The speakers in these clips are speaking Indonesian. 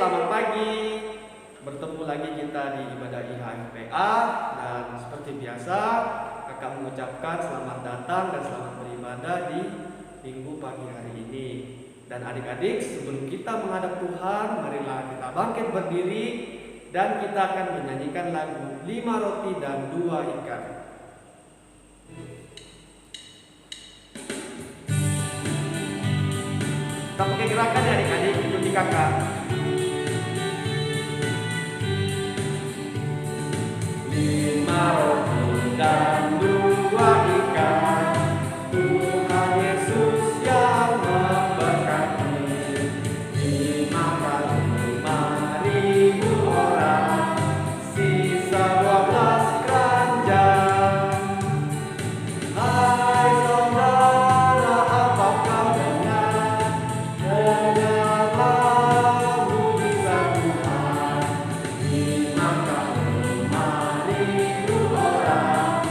selamat pagi. Bertemu lagi kita di ibadah IHMPA. Dan seperti biasa, kakak mengucapkan selamat datang dan selamat beribadah di minggu pagi hari ini. Dan adik-adik, sebelum kita menghadap Tuhan, marilah kita bangkit berdiri dan kita akan menyanyikan lagu 5 roti dan 2 ikan. Kita pakai gerakan ya adik-adik, ikuti kakak. 5 roti dan 2 ikan, Tuhan Yesus yang memberkati. Dimakan 5.000 orang, sisa 12 keranjang. Hai saudara, apa kau dengar? Dengarlah mujizat Tuhan. Dimakan 5.000 orang,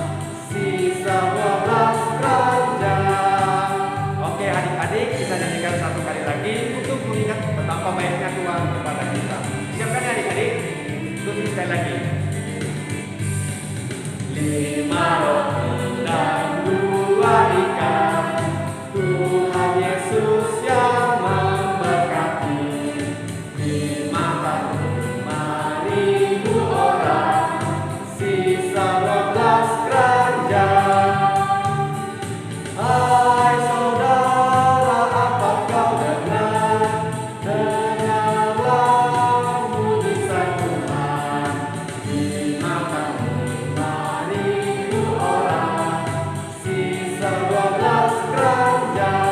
sisa 12 keranjang. Oke adik-adik, kita nyanyikan satu kali lagi untuk mengingat betapa baiknya Tuhan kepada kita. Siapkan ya adik-adik, untuk sekali lagi. 5 roti dan 2 ikan, Tuhan Yesus yang memberkati. Dimakan 5.000 orang, sisa 12 keranjang. Hai saudara, apa kau dengar? Dengarlah mujizat Tuhan. Dimakan 5.000 orang, sisa 12 keranjang.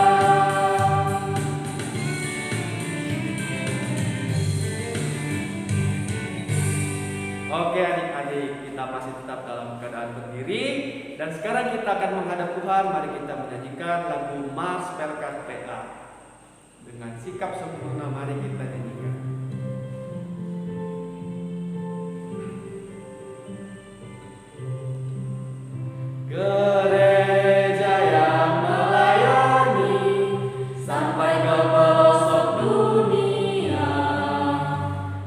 Oke adik-adik, kita masih tetap dalam keadaan berdiri. Dan sekarang kita akan menghadap Tuhan. Mari kita menyanyikan lagu Mars Pelkat PA. Dengan sikap sempurna mari kita nyanyikan. Gereja yang melayani sampai ke pelosok dunia,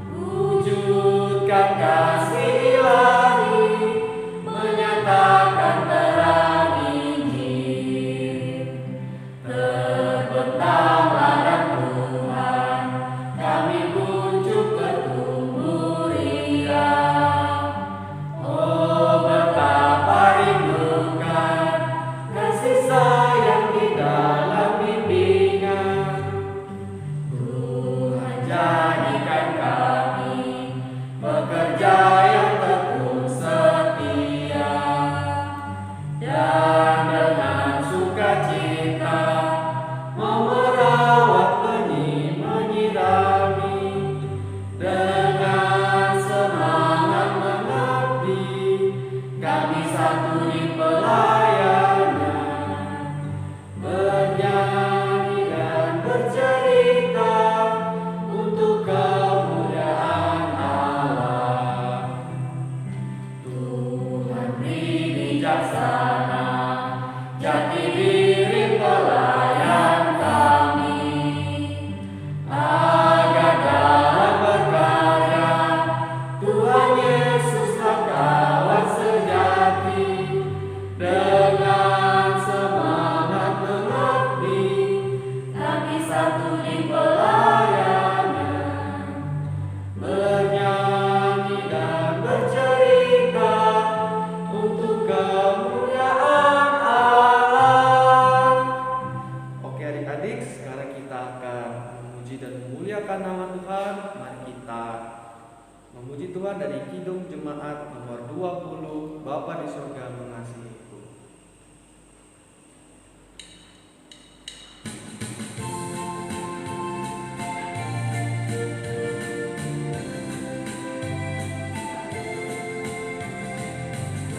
wujudkan kasih ilahi, menyatakan terang Injil. Terbentang ladang Tuhan, kami kunjuk bertumbuh riang. Oh betapa rindukan kasih sayang di dalam bimbingan. Tuhan jadikan kami pekerja yang tekun setia, dan dengan sukacita mau merawat benih menyirami. Dengan semangat mengabdi, kami satu di pelayanan, bernyanyi dan bercerita untuk kemuliaan Allah. Tuhan beri bijaksana, jati diri pelayan kami, agar dalam berkarya Tuhan Yesuslah kawan sejati. Dengan semangat mengabdi, kami satu di pelayanan, bernyanyi dan bercerita untuk kemuliaan Allah. Oke adik-adik, sekarang kita akan memuji dan memuliakan nama Tuhan. Mari kita memuji Tuhan dari Kidung Jemaat nomor 20, Bapa di surga mengasihiku.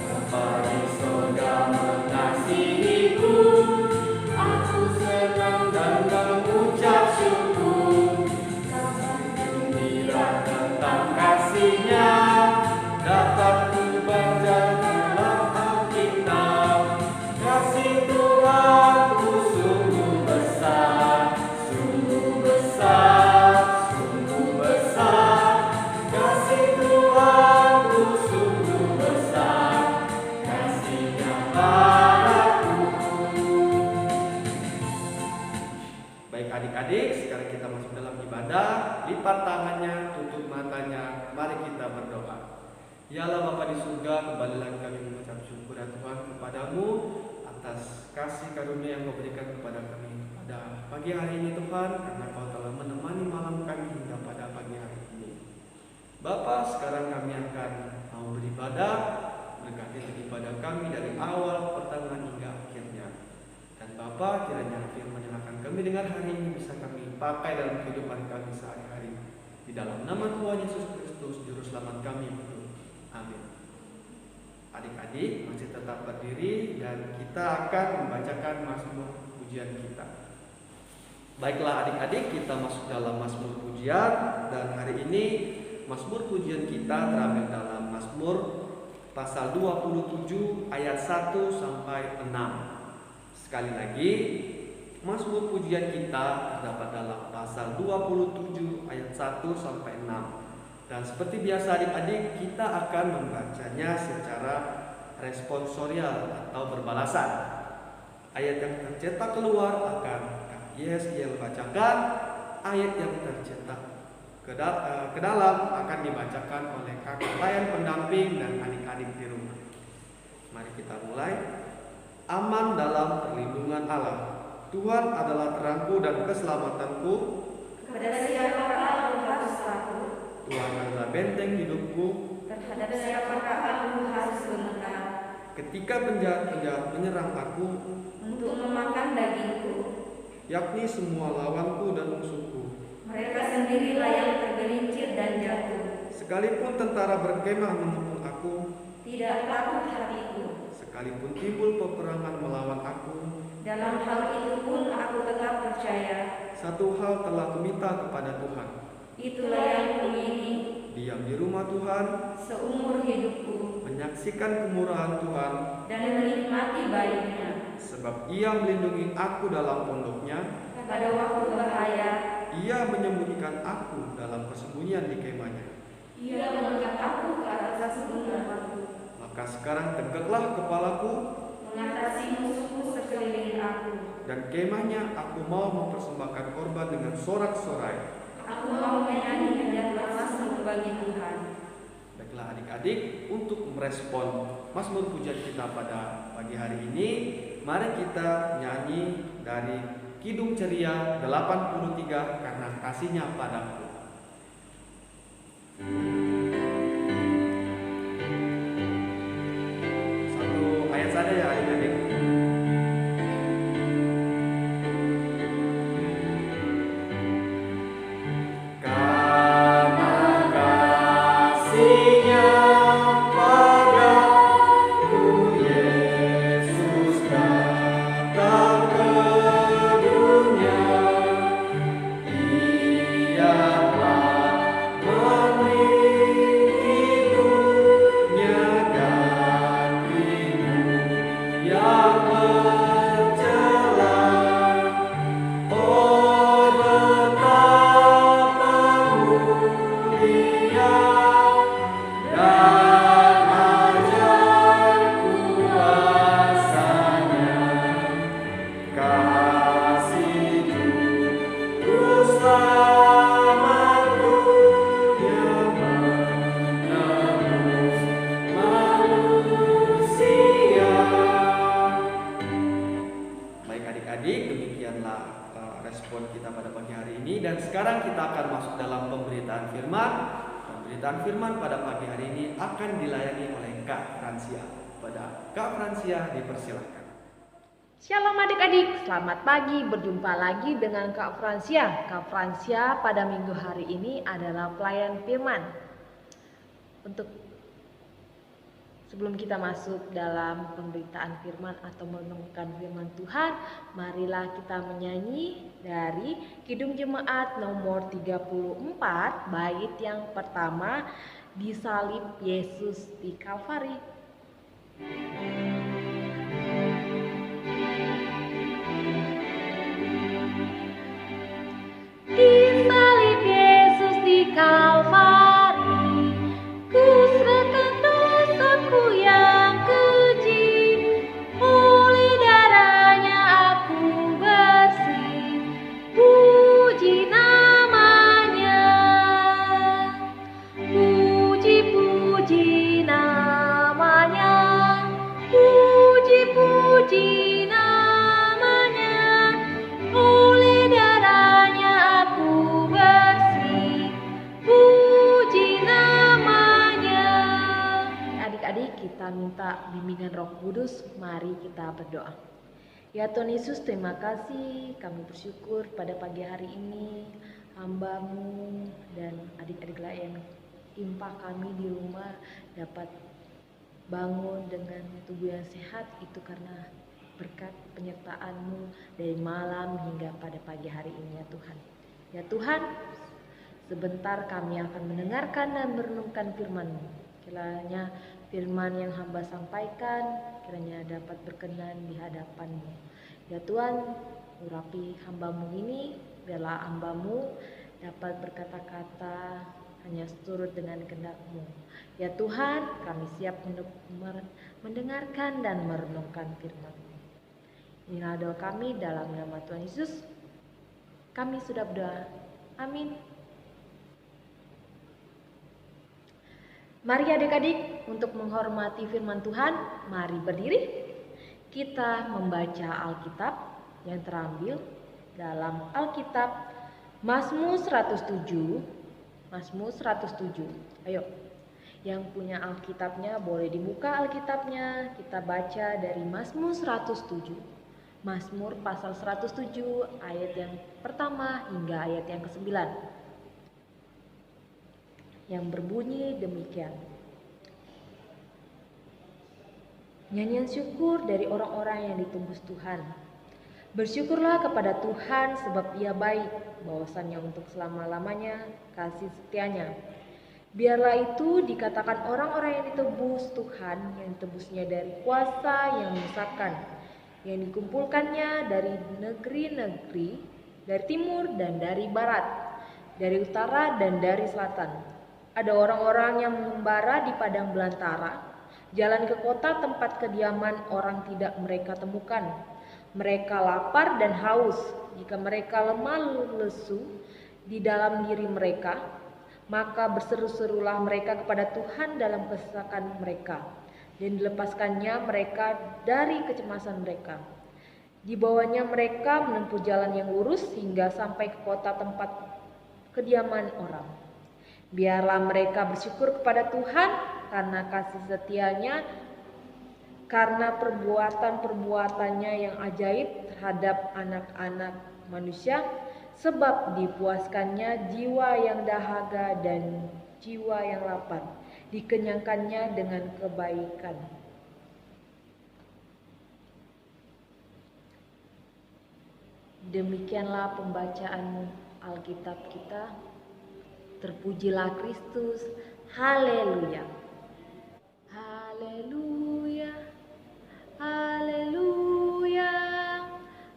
Bapa di surga mengasihiku, aku senang dan mengucap syukur. Kabar gembira tentang kasih-Nya dapat ku baca dalam lipat tangannya, tutup matanya. Mari kita berdoa. Ya Allah Bapa di surga, kembali lagi kami mengucap syukur ya Tuhan kepadamu atas kasih karunia yang kau berikan kepada kami pada pagi hari ini Tuhan, karena kau telah menemani malam kami hingga pada pagi hari ini. Bapa, sekarang kami akan mau beribadah, berkati ibadah kami dari awal, pertengahan hingga akhirnya. Dan Bapa, kiranya firman yang akan kami dengar hari ini bisa kami pakai dalam kehidupan kami sehari-hari. Di dalam nama Tuhan Yesus Kristus, Juru Selamat kami. Amin. Adik-adik masih tetap berdiri dan kita akan membacakan mazmur pujian kita. Baiklah adik-adik, kita masuk dalam mazmur pujian, dan hari ini mazmur pujian kita terambil dalam Mazmur pasal 27 ayat 1 sampai 6. Sekali lagi, mazmur pujian kita terdapat dalam pasal 27 ayat 1 sampai 6. Dan seperti biasa adik-adik, kita akan membacanya secara responsorial atau berbalasan. Ayat yang tercetak keluar akan Kak Yesgiel bacakan, ayat yang tercetak ke dalam akan dibacakan oleh kakak pelayan pendamping dan adik-adik di rumah. Mari kita mulai. Aman dalam perlindungan Allah. Tuhan adalah terangku dan keselamatanku. Kepada siapakah aku harus takut? Tuhan adalah benteng hidupku. Terhadap siapakah aku harus gemetar? Ketika penjahat-penjahat menyerang aku untuk memakan dagingku, yakni semua lawanku dan musuhku. Mereka sendirilah yang tergelincir dan jatuh. Sekalipun tentara berkemah mengepung aku, tidak takut hatiku. Sekalipun timbul peperangan melawan aku, dalam hal itu pun aku tetap percaya. Satu hal telah kuminta kepada Tuhan, itulah yang kuingini, diam di rumah Tuhan seumur hidupku, menyaksikan kemurahan Tuhan dan menikmati baiknya. Sebab Ia melindungi aku dalam pondoknya, pada waktu bahaya Ia menyembunyikan aku dalam persembunyian di kemahnya. Ia mengangkat aku ke atas gunung batu. Maka sekarang tegaklah kepalaku, mengatasi musuhku sekeliling aku. Dan kemahnya aku mau mempersembahkan korban dengan sorak-sorai. Aku mau menyanyi dan bermasmur bagi Tuhan. Baiklah adik-adik, untuk merespon mazmur pujian kita pada pagi hari ini, mari kita nyanyi dari Kidung Ceria 83, Karena Kasihnya Padaku. Satu ayat saja ya adik-adik. Respon kita pada pagi hari ini, dan sekarang kita akan masuk dalam pemberitaan firman. Pemberitaan firman pada pagi hari ini akan dilayani oleh Kak Fransia. Pada Kak Fransia dipersilakan. Shalom adik-adik, selamat pagi, berjumpa lagi dengan Kak Fransia. Kak Fransia pada minggu hari ini adalah pelayan firman. Sebelum kita masuk dalam pemberitaan firman atau menemukan firman Tuhan, marilah kita menyanyi dari Kidung Jemaat nomor 34, bait yang pertama, Disalib Yesus di Kalvari. Disalib Yesus di Kalvari, ku serahkan dosaku yang keji, oleh darahnya aku bersih, puji namanya. Kudus, mari kita berdoa. Ya Tuhan Yesus, terima kasih, kami bersyukur pada pagi hari ini hamba-Mu dan adik-adik lain timpah kami di rumah dapat bangun dengan tubuh yang sehat, itu karena berkat penyertaan-Mu dari malam hingga pada pagi hari ini ya Tuhan. Ya Tuhan, sebentar kami akan mendengarkan dan merenungkan firman-Mu. Kiranya firman yang hamba sampaikan kiranya dapat berkenan di hadapan-Mu. Ya Tuhan, urapi hamba-Mu ini, biarlah hamba-Mu dapat berkata-kata hanya seturut dengan kehendak-Mu. Ya Tuhan, kami siap mendengarkan dan merenungkan firman-Mu. Inilah doa kami dalam nama Tuhan Yesus. Kami sudah berdoa. Amin. Mari adik-adik, untuk menghormati firman Tuhan, mari berdiri. Kita membaca Alkitab yang terambil dalam Alkitab Mazmur 107. Mazmur 107. Ayo, yang punya Alkitabnya boleh dibuka Alkitabnya. Kita baca dari Mazmur 107. Mazmur pasal 107 ayat yang pertama hingga ayat yang ke-9. Yang berbunyi demikian. Nyanyian syukur dari orang-orang yang ditembus Tuhan. Bersyukurlah kepada Tuhan sebab Ia baik, bahwasannya untuk selama-lamanya kasih setianya. Biarlah itu dikatakan orang-orang yang ditebus Tuhan, yang ditebusnya dari kuasa yang menyesatkan, yang dikumpulkannya dari negeri-negeri, dari timur dan dari barat, dari utara dan dari selatan. Ada orang-orang yang mengembara di padang belantara, jalan ke kota tempat kediaman orang tidak mereka temukan. Mereka lapar dan haus, jika mereka lemah lesu di dalam diri mereka, maka berseru-serulah mereka kepada Tuhan dalam kesesakan mereka, dan dilepaskannya mereka dari kecemasan mereka. Dibawanya mereka menempuh jalan yang lurus hingga sampai ke kota tempat kediaman orang. Biarlah mereka bersyukur kepada Tuhan karena kasih setianya, karena perbuatan-perbuatannya yang ajaib terhadap anak-anak manusia, sebab dipuaskannya jiwa yang dahaga dan jiwa yang lapar, dikenyangkannya dengan kebaikan. Demikianlah pembacaan Alkitab kita. Terpujilah Kristus. Haleluya. Haleluya. Haleluya.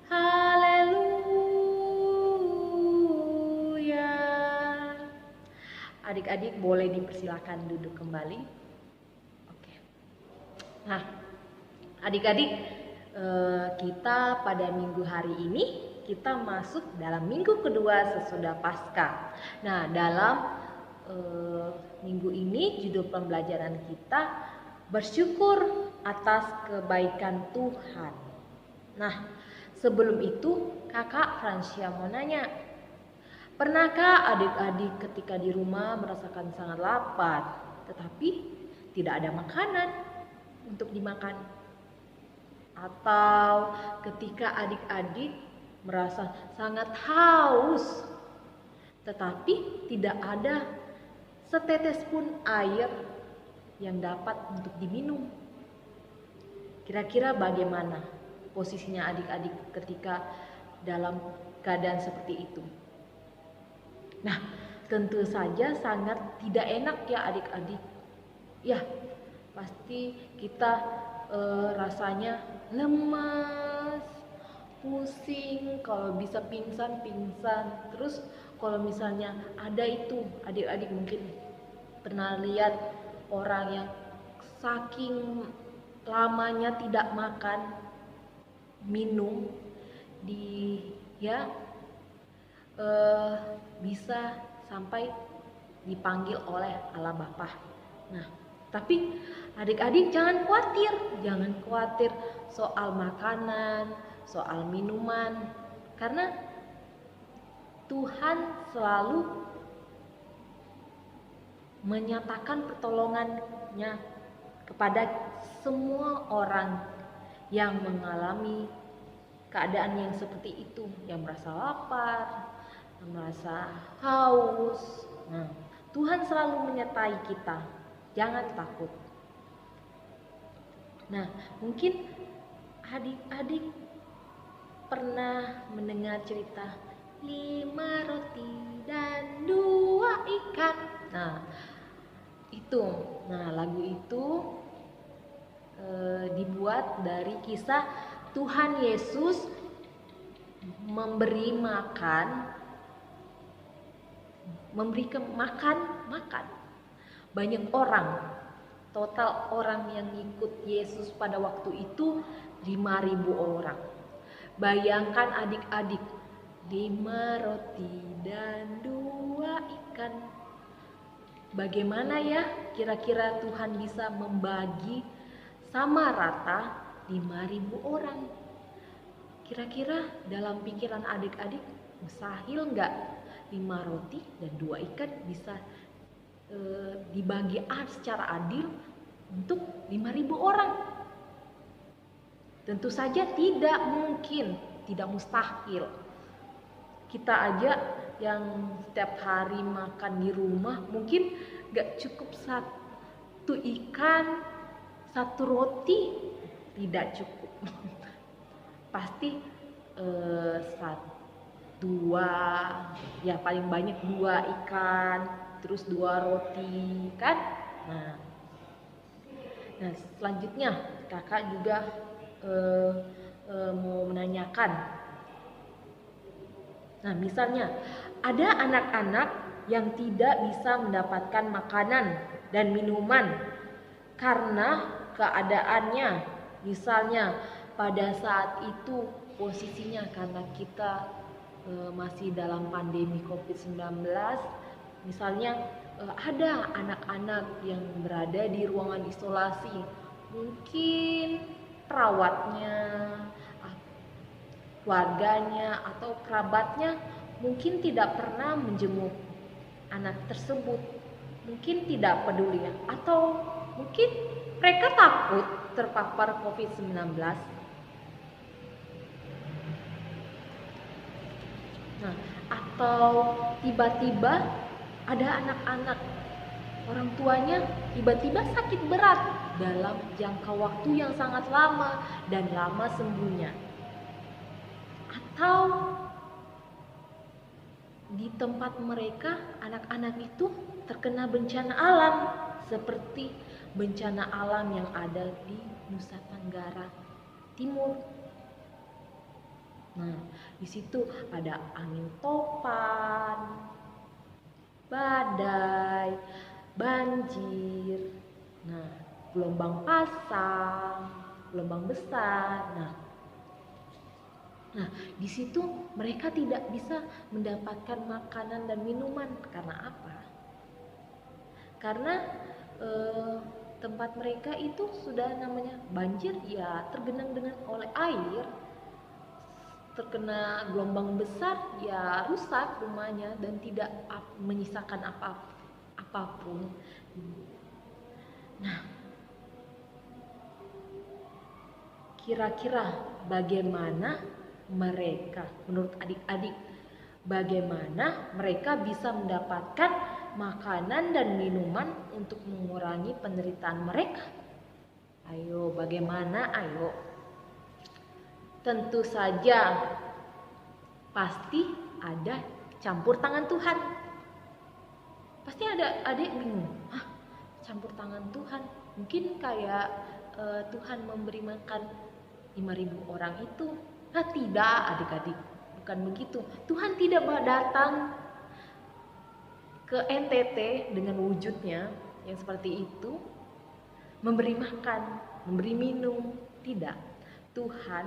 Haleluya. Adik-adik boleh dipersilakan duduk kembali. Oke. Nah, adik-adik, kita pada minggu hari ini kita masuk dalam minggu kedua sesudah Paskah. Nah, dalam minggu ini judul pembelajaran kita bersyukur atas kebaikan Tuhan. Nah, sebelum itu Kakak Francia mau nanya, pernahkah adik-adik ketika di rumah merasakan sangat lapar, tetapi tidak ada makanan untuk dimakan? Atau ketika adik-adik merasa sangat haus, tetapi tidak ada setetes pun air yang dapat untuk diminum. Kira-kira bagaimana posisinya adik-adik ketika dalam keadaan seperti itu? Nah, tentu saja sangat tidak enak ya adik-adik. Ya, pasti kita rasanya lemas, pusing, kalau bisa pingsan. Terus kalau misalnya ada itu, adik-adik mungkin pernah lihat orang yang saking lamanya tidak makan, minum, bisa sampai dipanggil oleh Allah Bapa. Nah, tapi adik-adik jangan khawatir soal makanan, soal minuman, karena Tuhan selalu menyatakan pertolongannya kepada semua orang yang mengalami keadaan yang seperti itu, yang merasa lapar, yang merasa haus. Nah, Tuhan selalu menyertai kita. Jangan takut. Nah, mungkin adik-adik pernah mendengar cerita 5 roti dan 2 ikan. Nah, itu. Nah, lagu itu dibuat dari kisah Tuhan Yesus memberi makan banyak orang. Total orang yang ikut Yesus pada waktu itu 5.000 orang. Bayangkan adik-adik, 5 roti dan 2 ikan. Bagaimana ya kira-kira Tuhan bisa membagi sama rata 5.000 orang? Kira-kira dalam pikiran adik-adik mustahil nggak 5 roti dan 2 ikan bisa dibagi secara adil untuk 5.000 orang? Tentu saja tidak mungkin, tidak mustahil. Kita aja yang setiap hari makan di rumah mungkin gak cukup 1 ikan, 1 roti, tidak cukup. Pasti 2, ya paling banyak 2 ikan, terus 2 roti kan. Nah selanjutnya kakak juga mau menanyakan. Nah, misalnya ada anak-anak yang tidak bisa mendapatkan makanan dan minuman karena keadaannya. Misalnya pada saat itu posisinya karena kita masih dalam pandemi COVID-19, misalnya ada anak-anak yang berada di ruangan isolasi, mungkin perawatnya, keluarganya atau kerabatnya mungkin tidak pernah menjenguk anak tersebut, mungkin tidak peduli, atau mungkin mereka takut terpapar COVID-19. Nah, atau tiba-tiba ada anak-anak orang tuanya tiba-tiba sakit berat dalam jangka waktu yang sangat lama dan lama sembuhnya. Atau di tempat mereka anak-anak itu terkena bencana alam seperti bencana alam yang ada di Nusa Tenggara Timur. Nah, di situ ada angin topan, badai, banjir, nah, gelombang pasang, gelombang besar. Nah, di situ mereka tidak bisa mendapatkan makanan dan minuman. Karena apa? Karena tempat mereka itu sudah namanya banjir, ya tergenang dengan oleh air. Terkena gelombang besar, ya rusak rumahnya dan tidak menyisakan apapun. Nah, kira-kira bagaimana mereka, menurut adik-adik, bagaimana mereka bisa mendapatkan makanan dan minuman untuk mengurangi penderitaan mereka? Ayo, bagaimana? Ayo. Tentu saja pasti ada campur tangan Tuhan. Pasti ada adik bingung, campur tangan Tuhan? Mungkin kayak Tuhan memberi makan 5.000 orang itu. Tidak adik-adik, bukan begitu. Tuhan tidak datang ke NTT dengan wujudnya yang seperti itu, memberi makan, memberi minum. Tidak. Tuhan,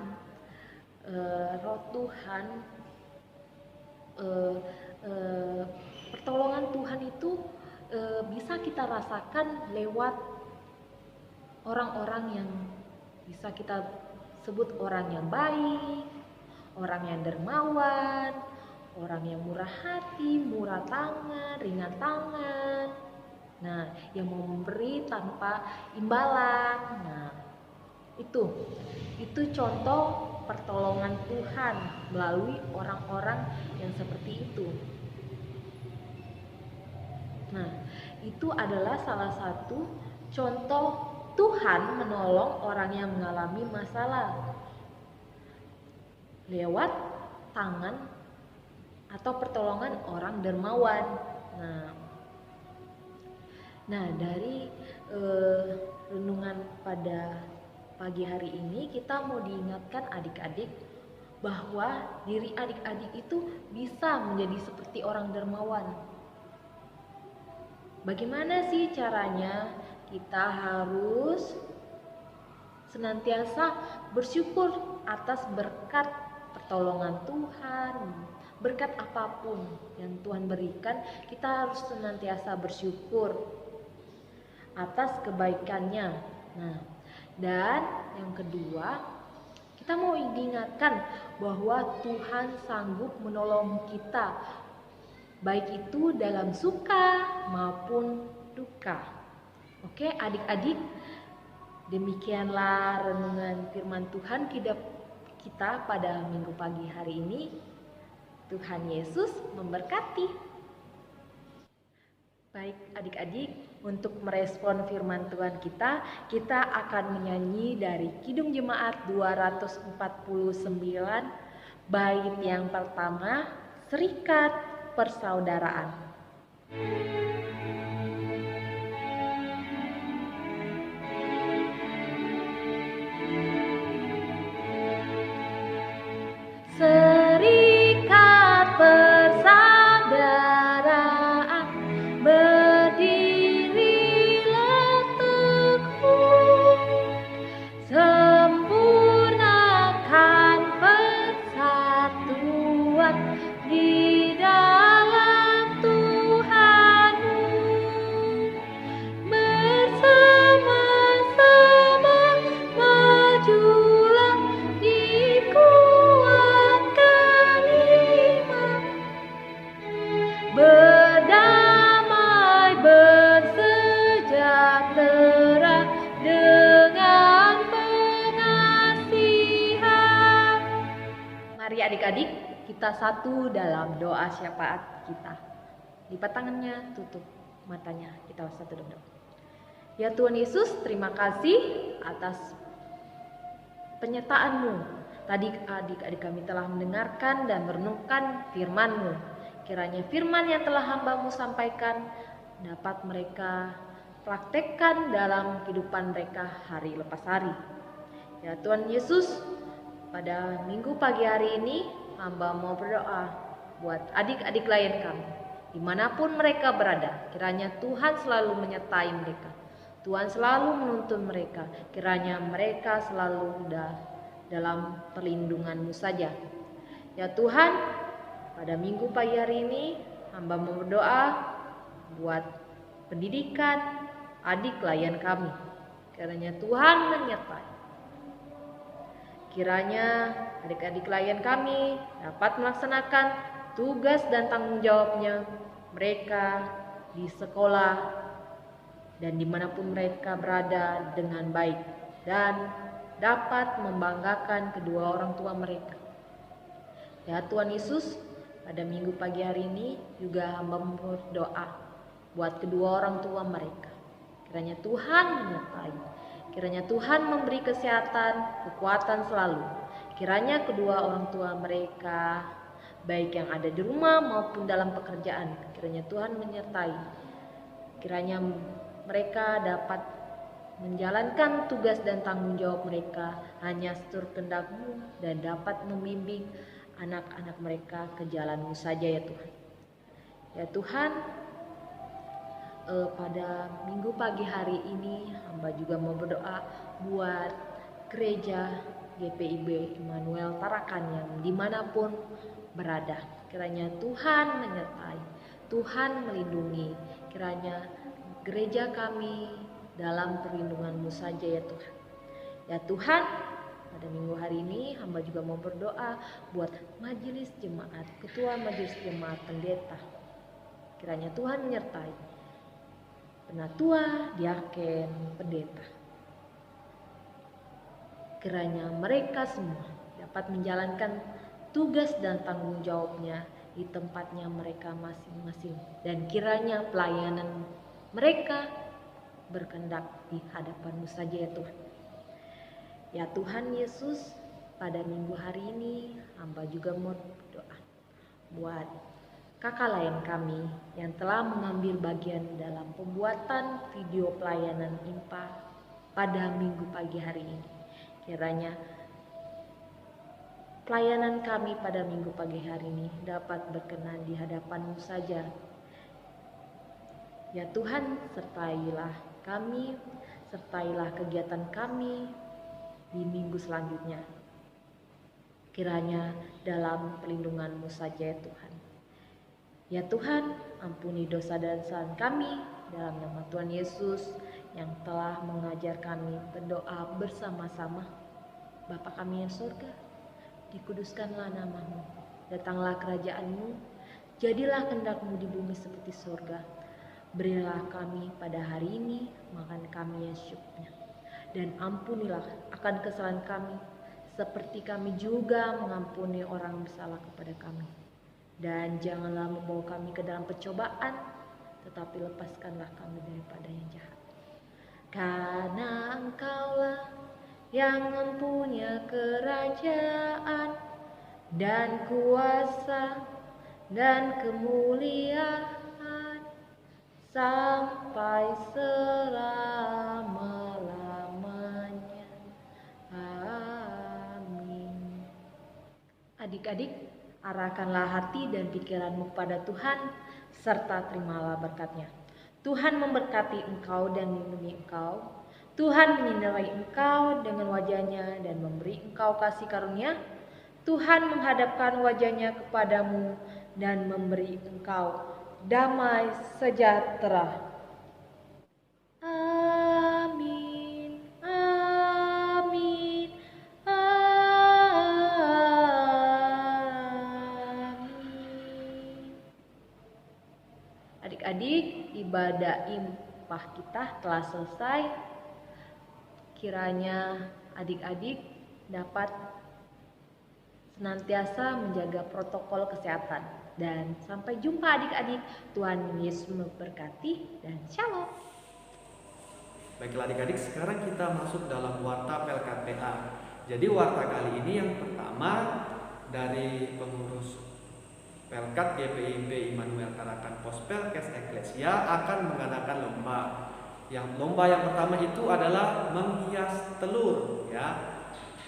Roh Tuhan, pertolongan Tuhan itu bisa kita rasakan lewat orang-orang yang bisa kita sebut orang yang baik, orang yang dermawan, orang yang murah hati, murah tangan, ringan tangan. Nah, yang mau memberi tanpa imbalan. Nah, itu contoh pertolongan Tuhan melalui orang-orang yang seperti itu. Nah, itu adalah salah satu contoh Tuhan menolong orang yang mengalami masalah lewat tangan atau pertolongan orang dermawan. Nah, dari renungan pada pagi hari ini kita mau diingatkan adik-adik bahwa diri adik-adik itu bisa menjadi seperti orang dermawan. Bagaimana sih caranya? Kita harus senantiasa bersyukur atas berkat pertolongan Tuhan, berkat apapun yang Tuhan berikan, kita harus senantiasa bersyukur atas kebaikannya. Nah, dan yang kedua, kita mau diingatkan bahwa Tuhan sanggup menolong kita, baik itu dalam suka maupun duka. Oke, adik-adik, demikianlah renungan firman Tuhan kita pada minggu pagi hari ini. Tuhan Yesus memberkati. Baik adik-adik, untuk merespon firman Tuhan kita akan menyanyi dari Kidung Jemaat 249, bait yang pertama, Serikat Persaudaraan. Serikat persaudaraan, berdirilah teguh, sempurnakan persatuan di dalam Tuhanmu, bersama-sama majulah dikuatkan iman, berdamai bersejahtera dengan pengasihan. Mari adik-adik, kita satu dalam doa syafaat kita. Lipat tangannya, tutup matanya, kita satu dalam doa. Ya Tuhan Yesus, terima kasih atas penyertaan-Mu. Tadi adik-adik kami telah mendengarkan dan merenungkan firman-Mu. Kiranya firman yang telah hamba-Mu sampaikan dapat mereka praktekkan dalam kehidupan mereka hari lepas hari. Ya Tuhan Yesus, pada minggu pagi hari ini hamba mau berdoa buat adik-adik klien kami, dimanapun mereka berada. Kiranya Tuhan selalu menyertai mereka, Tuhan selalu menuntun mereka. Kiranya mereka selalu dalam perlindungan-Mu saja. Ya Tuhan, pada minggu pagi hari ini hamba mau berdoa buat pendidikan adik klien kami. Kiranya Tuhan menyertai. Kiranya adik-adik klien kami dapat melaksanakan tugas dan tanggung jawabnya mereka di sekolah dan dimanapun mereka berada dengan baik, dan dapat membanggakan kedua orang tua mereka. Ya Tuhan Yesus, pada minggu pagi hari ini juga hamba berdoa buat kedua orang tua mereka. Kiranya Tuhan menyertai. Kiranya Tuhan memberi kesehatan, kekuatan selalu. Kiranya kedua orang tua mereka, baik yang ada di rumah maupun dalam pekerjaan, kiranya Tuhan menyertai. Kiranya mereka dapat menjalankan tugas dan tanggung jawab mereka hanya seturut kehendak-Mu, dan dapat membimbing anak-anak mereka ke jalan-Mu saja ya Tuhan. Ya Tuhan, pada minggu pagi hari ini hamba juga mau berdoa buat gereja GPIB Immanuel Tarakan yang dimanapun berada. Kiranya Tuhan menyertai, Tuhan melindungi. Kiranya gereja kami dalam perlindungan-Mu saja ya Tuhan. Ya Tuhan, pada minggu hari ini hamba juga mau berdoa buat majelis jemaat, ketua majelis jemaat, pendeta. Kiranya Tuhan menyertai. penatua, diaken, pendeta. Kiranya mereka semua dapat menjalankan tugas dan tanggung jawabnya di tempatnya mereka masing-masing, dan kiranya pelayanan mereka berkehendak di hadapan-Mu saja ya Tuhan. Ya Tuhan Yesus, pada minggu hari ini hamba juga mau berdoa buat kakak lain kami yang telah mengambil bagian dalam pembuatan video pelayanan IMPA pada minggu pagi hari ini. Kiranya pelayanan kami pada minggu pagi hari ini dapat berkenan di hadapan-Mu saja. Ya Tuhan, sertailah kami, sertailah kegiatan kami di minggu selanjutnya. Kiranya dalam perlindungan-Mu saja ya Tuhan. Ya Tuhan, ampuni dosa dan kesalahan kami dalam nama Tuhan Yesus yang telah mengajar kami berdoa bersama-sama. Bapa kami yang surga, dikuduskanlah nama-Mu, datanglah kerajaan-Mu, jadilah kehendak-Mu di bumi seperti surga. Berilah kami pada hari ini makan kami yang secukupnya, dan ampunilah akan kesalahan kami, seperti kami juga mengampuni orang bersalah kepada kami. Dan janganlah membawa kami ke dalam pencobaan, tetapi lepaskanlah kami daripada yang jahat. Karena Engkaulah yang mempunyai kerajaan dan kuasa dan kemuliaan sampai selama-lamanya. Amin. Adik-adik, arahkanlah hati dan pikiranmu pada Tuhan, serta terimalah berkat-Nya. Tuhan memberkati engkau dan melindungi engkau. Tuhan menyinari engkau dengan wajah-Nya dan memberi engkau kasih karunia. Tuhan menghadapkan wajah-Nya kepadamu dan memberi engkau damai sejahtera. Amin. Amin. Amin. Adik-adik, ibadah IMPA kita telah selesai. Kiranya adik-adik dapat senantiasa menjaga protokol kesehatan. Dan sampai jumpa adik-adik. Tuhan Yesus memberkati dan shalom. Baiklah adik-adik, sekarang kita masuk dalam warta PLKPA. Jadi warta kali ini yang pertama dari pengurus Pelkat GPIB Immanuel Tarakan Pospelkes Eklesia akan mengadakan lomba. Lomba yang pertama itu adalah menghias telur ya.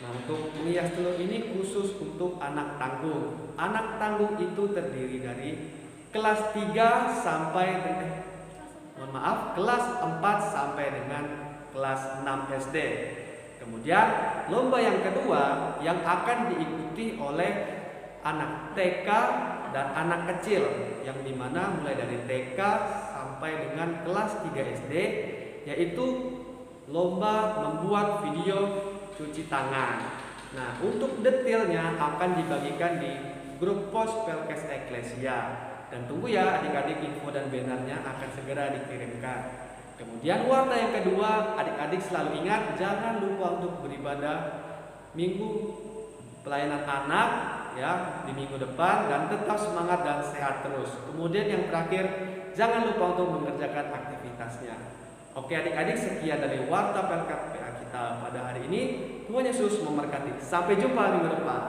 Nah, untuk menghias telur ini khusus untuk anak tanggung. Anak tanggung itu terdiri dari kelas 3 sampai kelas 4 sampai dengan kelas 6 SD. Kemudian lomba yang kedua yang akan diikuti oleh anak TK dan anak kecil, yang dimana mulai dari TK sampai dengan kelas 3 SD, yaitu lomba membuat video cuci tangan. Nah, untuk detailnya akan dibagikan di grup Pospelkes Eklesia. Dan tunggu ya adik-adik, info dan bannernya akan segera dikirimkan. Kemudian warta yang kedua, adik-adik selalu ingat jangan lupa untuk beribadah minggu pelayanan anak ya di minggu depan, dan tetap semangat dan sehat terus. Kemudian yang terakhir, jangan lupa untuk mengerjakan aktivitasnya. Oke adik-adik, sekian dari warta Pelkat PA kita pada hari ini. Tuhan Yesus memberkati. Sampai jumpa minggu depan.